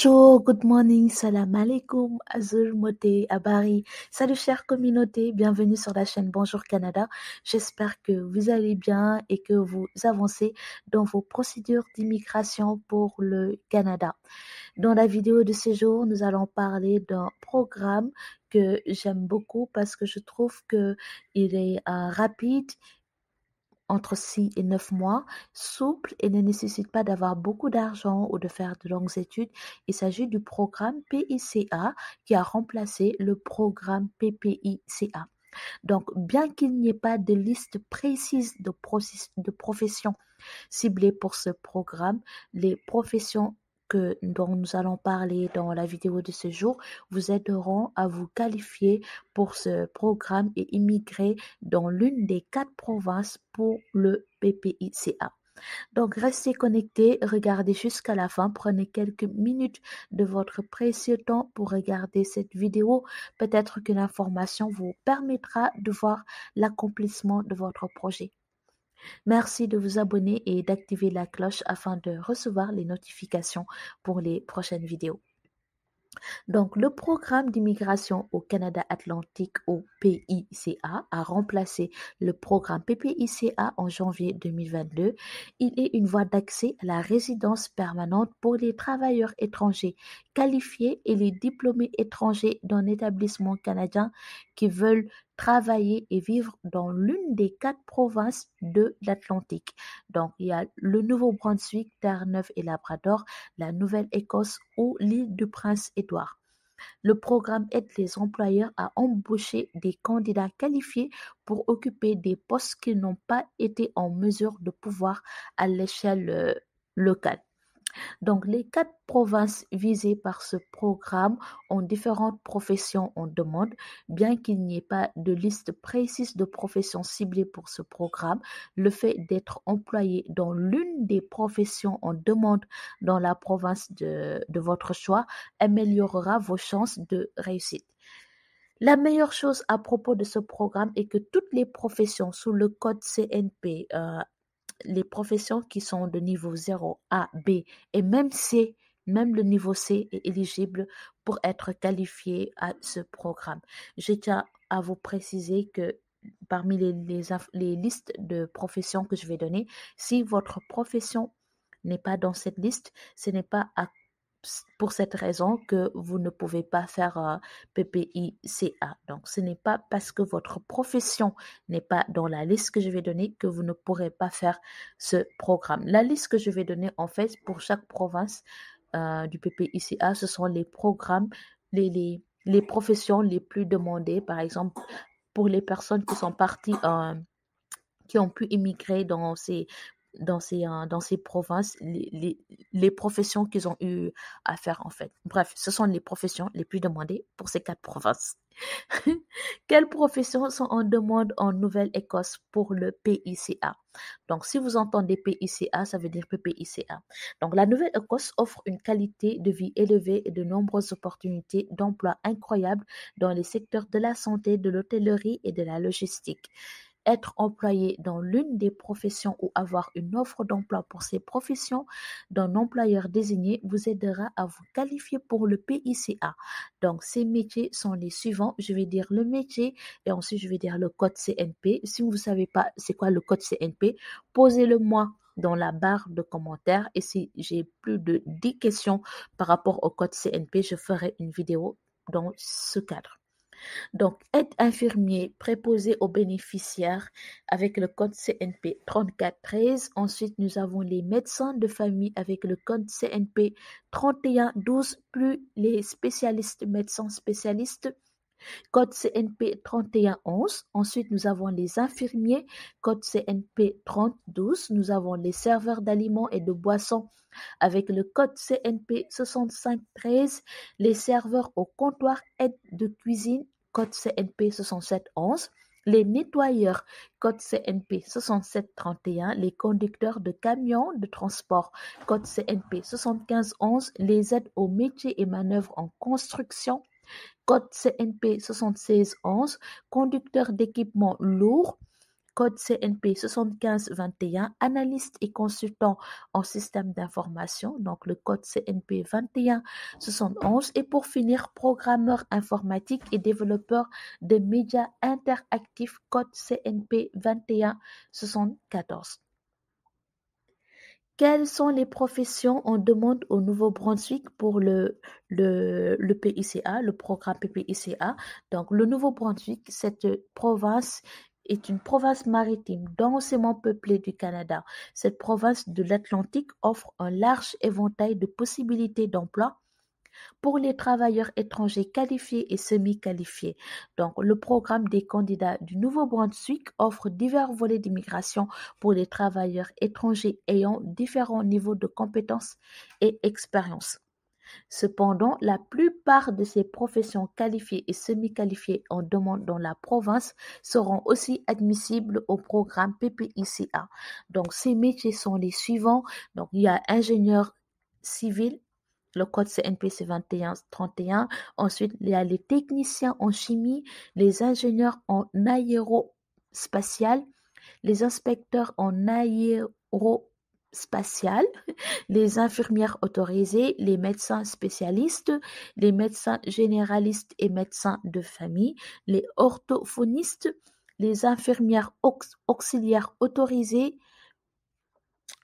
Bonjour, good morning, salam alaikum, azul moté, abari. Salut chère communauté, bienvenue sur la chaîne Bonjour Canada. J'espère que vous allez bien et que vous avancez dans vos procédures d'immigration pour le Canada. Dans la vidéo de ce jour, nous allons parler d'un programme que j'aime beaucoup parce que je trouve que il est rapide, entre 6 et 9 mois, souple et ne nécessite pas d'avoir beaucoup d'argent ou de faire de longues études. Il s'agit du programme PICA qui a remplacé le programme PPICA. Donc, bien qu'il n'y ait pas de liste précise de professions ciblées pour ce programme, les professions dont nous allons parler dans la vidéo de ce jour vous aideront à vous qualifier pour ce programme et immigrer dans l'une des 4 provinces pour le PPICA. Donc, restez connectés, regardez jusqu'à la fin, prenez quelques minutes de votre précieux temps pour regarder cette vidéo. Peut-être que l'information vous permettra de voir l'accomplissement de votre projet. Merci de vous abonner et d'activer la cloche afin de recevoir les notifications pour les prochaines vidéos. Donc, le programme d'immigration au Canada Atlantique au PICA a remplacé le programme PPICA en janvier 2022. Il est une voie d'accès à la résidence permanente pour les travailleurs étrangers qualifiés et les diplômés étrangers d'un établissement canadien qui veulent travailler et vivre dans l'une des 4 provinces de l'Atlantique. Donc, il y a le Nouveau-Brunswick, Terre-Neuve et Labrador, la Nouvelle-Écosse ou l'île du Prince-Édouard. Le programme aide les employeurs à embaucher des candidats qualifiés pour occuper des postes qu'ils n'ont pas été en mesure de pouvoir à l'échelle locale. Donc, les 4 provinces visées par ce programme ont différentes professions en demande. Bien qu'il n'y ait pas de liste précise de professions ciblées pour ce programme, le fait d'être employé dans l'une des professions en demande dans la province de votre choix améliorera vos chances de réussite. La meilleure chose à propos de ce programme est que toutes les professions sous le code CNP, les professions qui sont de niveau 0, A, B et même C, même le niveau C est éligible pour être qualifié à ce programme. Je tiens à vous préciser que parmi les listes de professions que je vais donner, si votre profession n'est pas dans cette liste, ce n'est pas pour cette raison que vous ne pouvez pas faire PPICA. Donc, ce n'est pas parce que votre profession n'est pas dans la liste que je vais donner que vous ne pourrez pas faire ce programme. La liste que je vais donner, en fait, pour chaque province du PPICA, ce sont les programmes, les professions les plus demandées. Par exemple, pour les personnes qui sont parties, qui ont pu immigrer dans ces provinces, les professions qu'ils ont eu à faire en fait. Bref, ce sont les professions les plus demandées pour ces 4 provinces. Quelles professions sont en demande en Nouvelle-Écosse pour le PICA? Donc, si vous entendez PICA, ça veut dire PPICA. Donc, la Nouvelle-Écosse offre une qualité de vie élevée et de nombreuses opportunités d'emploi incroyables dans les secteurs de la santé, de l'hôtellerie et de la logistique. Être employé dans l'une des professions ou avoir une offre d'emploi pour ces professions d'un employeur désigné vous aidera à vous qualifier pour le PICA. Donc, ces métiers sont les suivants. Je vais dire le métier et ensuite je vais dire le code CNP. Si vous ne savez pas c'est quoi le code CNP, posez-le moi dans la barre de commentaires et si j'ai plus de 10 questions par rapport au code CNP, je ferai une vidéo dans ce cadre. Donc, aide infirmier préposé aux bénéficiaires avec le code CNP 3413. Ensuite, nous avons les médecins de famille avec le code CNP 3112, plus les spécialistes, médecins spécialistes, code CNP 3111. Ensuite, nous avons les infirmiers, code CNP 3012. Nous avons les serveurs d'aliments et de boissons avec le code CNP 6513, les serveurs au comptoir aide de cuisine, code CNP 6711, les nettoyeurs, code CNP 6731, les conducteurs de camions de transport, code CNP 7511, les aides aux métiers et manœuvres en construction, code CNP 7611, conducteurs d'équipements lourds, code CNP 7521, analyste et consultant en système d'information, donc le code CNP 2171, et pour finir, programmeur informatique et développeur de médias interactifs, code CNP 2174. Quelles sont les professions on demande au Nouveau-Brunswick pour le PICA, le programme PPICA? Donc, le Nouveau-Brunswick, cette province est une province maritime densément peuplée du Canada. Cette province de l'Atlantique offre un large éventail de possibilités d'emploi pour les travailleurs étrangers qualifiés et semi-qualifiés. Donc, le programme des candidats du Nouveau-Brunswick offre divers volets d'immigration pour les travailleurs étrangers ayant différents niveaux de compétences et expérience. Cependant, la plupart de ces professions qualifiées et semi-qualifiées en demande dans la province seront aussi admissibles au programme PPICA. Donc, ces métiers sont les suivants. Donc, il y a ingénieur civil. Le code CNP c'est 2131. Ensuite, il y a les techniciens en chimie, les ingénieurs en aérospatial, les inspecteurs en aérospatial, les infirmières autorisées, les médecins spécialistes, les médecins généralistes et médecins de famille, les orthophonistes, les infirmières auxiliaires autorisées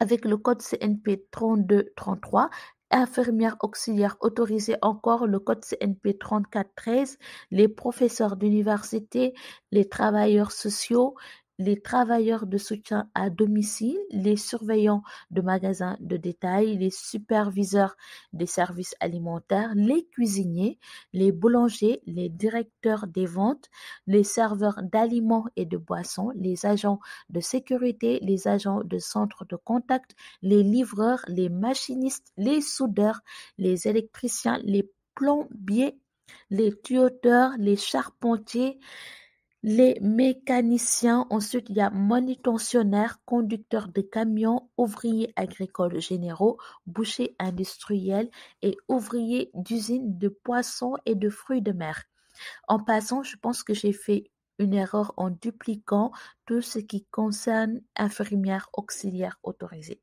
avec le code CNP 3233, infirmières auxiliaires autorisées encore le code CNP 3413, les professeurs d'université, les travailleurs sociaux, les travailleurs de soutien à domicile, les surveillants de magasins de détail, les superviseurs des services alimentaires, les cuisiniers, les boulangers, les directeurs des ventes, les serveurs d'aliments et de boissons, les agents de sécurité, les agents de centre de contact, les livreurs, les machinistes, les soudeurs, les électriciens, les plombiers, les tuyauteurs, les charpentiers, les mécaniciens. Ensuite, il y a manutentionnaires, conducteurs de camions, ouvriers agricoles généraux, bouchers industriels et ouvriers d'usines de poissons et de fruits de mer. En passant, je pense que j'ai fait une erreur en dupliquant tout ce qui concerne infirmières auxiliaires autorisées.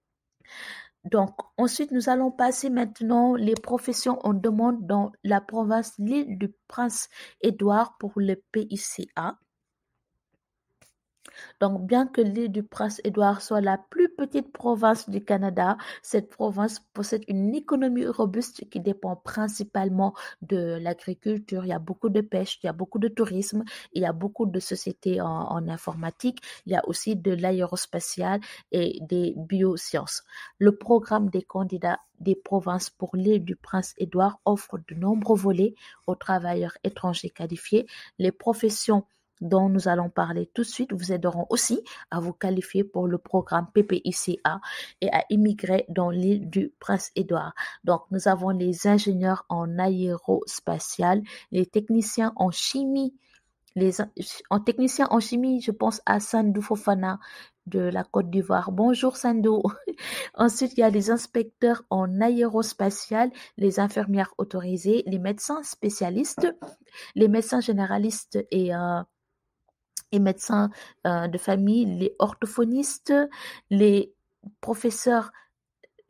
Donc, ensuite, nous allons passer maintenant les professions en demande dans la province l'île du Prince-Édouard pour le PICA. Donc, bien que l'île du Prince-Édouard soit la plus petite province du Canada, cette province possède une économie robuste qui dépend principalement de l'agriculture. Il y a beaucoup de pêche, il y a beaucoup de tourisme, il y a beaucoup de sociétés en informatique, il y a aussi de l'aérospatial et des biosciences. Le programme des candidats des provinces pour l'île du Prince-Édouard offre de nombreux volets aux travailleurs étrangers qualifiés. Les professions dont nous allons parler tout de suite vous aideront aussi à vous qualifier pour le programme PPICA et à immigrer dans l'île du Prince-Édouard. Donc, nous avons les ingénieurs en aérospatial, les techniciens en chimie, en technicien en chimie, je pense à Sandou Fofana de la Côte d'Ivoire. Bonjour Sandou. Ensuite, il y a les inspecteurs en aérospatial, les infirmières autorisées, les médecins spécialistes, les médecins généralistes et médecins de famille, les orthophonistes, les professeurs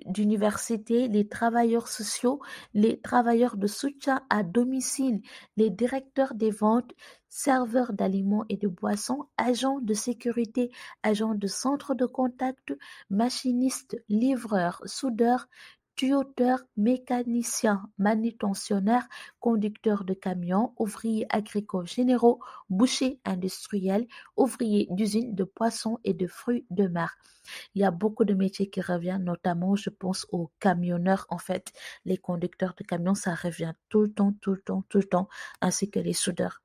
d'université, les travailleurs sociaux, les travailleurs de soutien à domicile, les directeurs des ventes, serveurs d'aliments et de boissons, agents de sécurité, agents de centre de contact, machinistes, livreurs, soudeurs, tuyauteurs, mécaniciens, manutentionnaires, conducteurs de camions, ouvriers agricoles généraux, bouchers industriels, ouvriers d'usines de poissons et de fruits de mer. Il y a beaucoup de métiers qui reviennent, notamment, je pense aux camionneurs. En fait, les conducteurs de camions, ça revient tout le temps, tout le temps, tout le temps, ainsi que les soudeurs.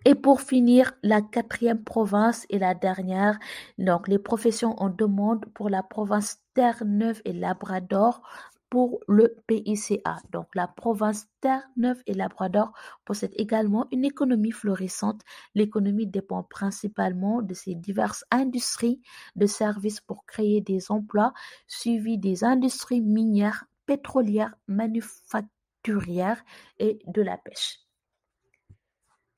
Et pour finir, la quatrième province et la dernière, donc les professions en demande pour la province Terre-Neuve et Labrador pour le PICA. Donc la province Terre-Neuve et Labrador possède également une économie florissante. L'économie dépend principalement de ces diverses industries de services pour créer des emplois, suivis des industries minières, pétrolières, manufacturières et de la pêche.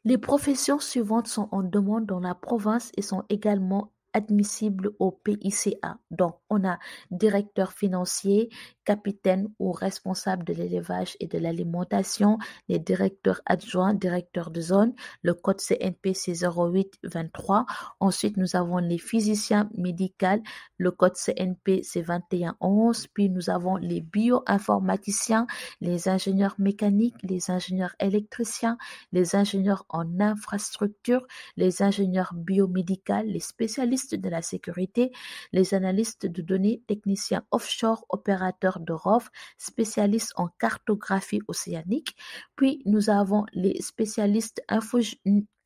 Les professions suivantes sont en demande dans la province et sont également admissibles au PICA. Donc, on a directeur financier, capitaine ou responsable de l'élevage et de l'alimentation, les directeurs adjoints, directeurs de zone. Le code CNP, c'est 0823. Ensuite, nous avons les physiciens médicaux. Le code CNP, c'est 2111. Puis, nous avons les bioinformaticiens, les ingénieurs mécaniques, les ingénieurs électriciens, les ingénieurs en infrastructure, les ingénieurs biomédicaux, les spécialistes de la sécurité, les analystes de données, techniciens offshore, opérateurs de ROV, spécialistes en cartographie océanique. Puis nous avons les spécialistes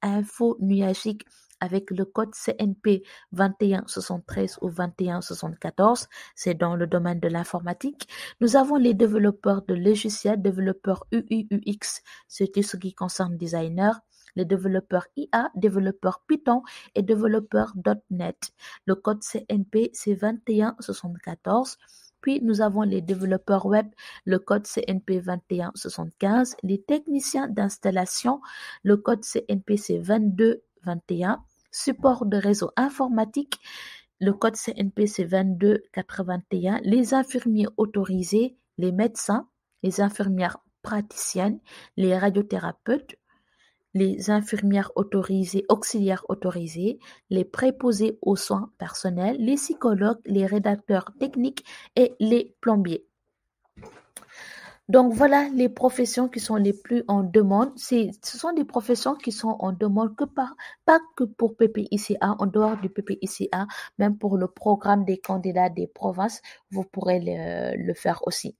info-nuagiques avec le code CNP 2173 ou 2174, c'est dans le domaine de l'informatique. Nous avons les développeurs de logiciels, développeurs UI, UX, c'est tout ce qui concerne designer, les développeurs IA, développeurs Python et développeurs .NET. Le code CNP, c'est 2174. Puis, nous avons les développeurs web, le code CNP 2175. Les techniciens d'installation, le code CNP, c'est 2221. Support de réseau informatique, le code CNP, c'est 2281. Les infirmiers autorisés, les médecins, les infirmières praticiennes, les radiothérapeutes, les infirmières autorisées, auxiliaires autorisées, les préposés aux soins personnels, les psychologues, les rédacteurs techniques et les plombiers. Donc voilà les professions qui sont les plus en demande. Ce sont des professions qui sont en demande pas que pour PPICA, en dehors du PPICA, même pour le programme des candidats des provinces, vous pourrez le faire aussi.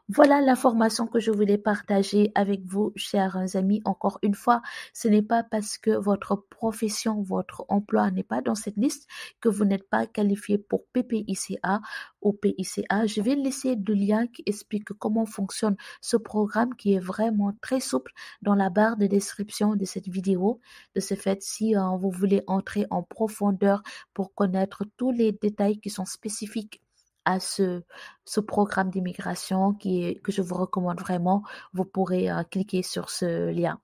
Voilà l'information que je voulais partager avec vous, chers amis. Encore une fois, ce n'est pas parce que votre profession, votre emploi n'est pas dans cette liste que vous n'êtes pas qualifié pour PPICA ou PICA. Je vais laisser le lien qui explique comment fonctionne ce programme qui est vraiment très souple dans la barre de description de cette vidéo. De ce fait, si vous voulez entrer en profondeur pour connaître tous les détails qui sont spécifiques à ce programme d'immigration que je vous recommande vraiment, vous pourrez cliquer sur ce lien.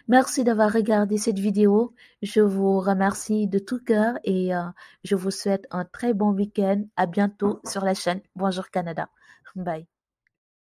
Merci d'avoir regardé cette vidéo. Je vous remercie de tout cœur et je vous souhaite un très bon week-end. À bientôt sur la chaîne Bonjour Canada. Bye.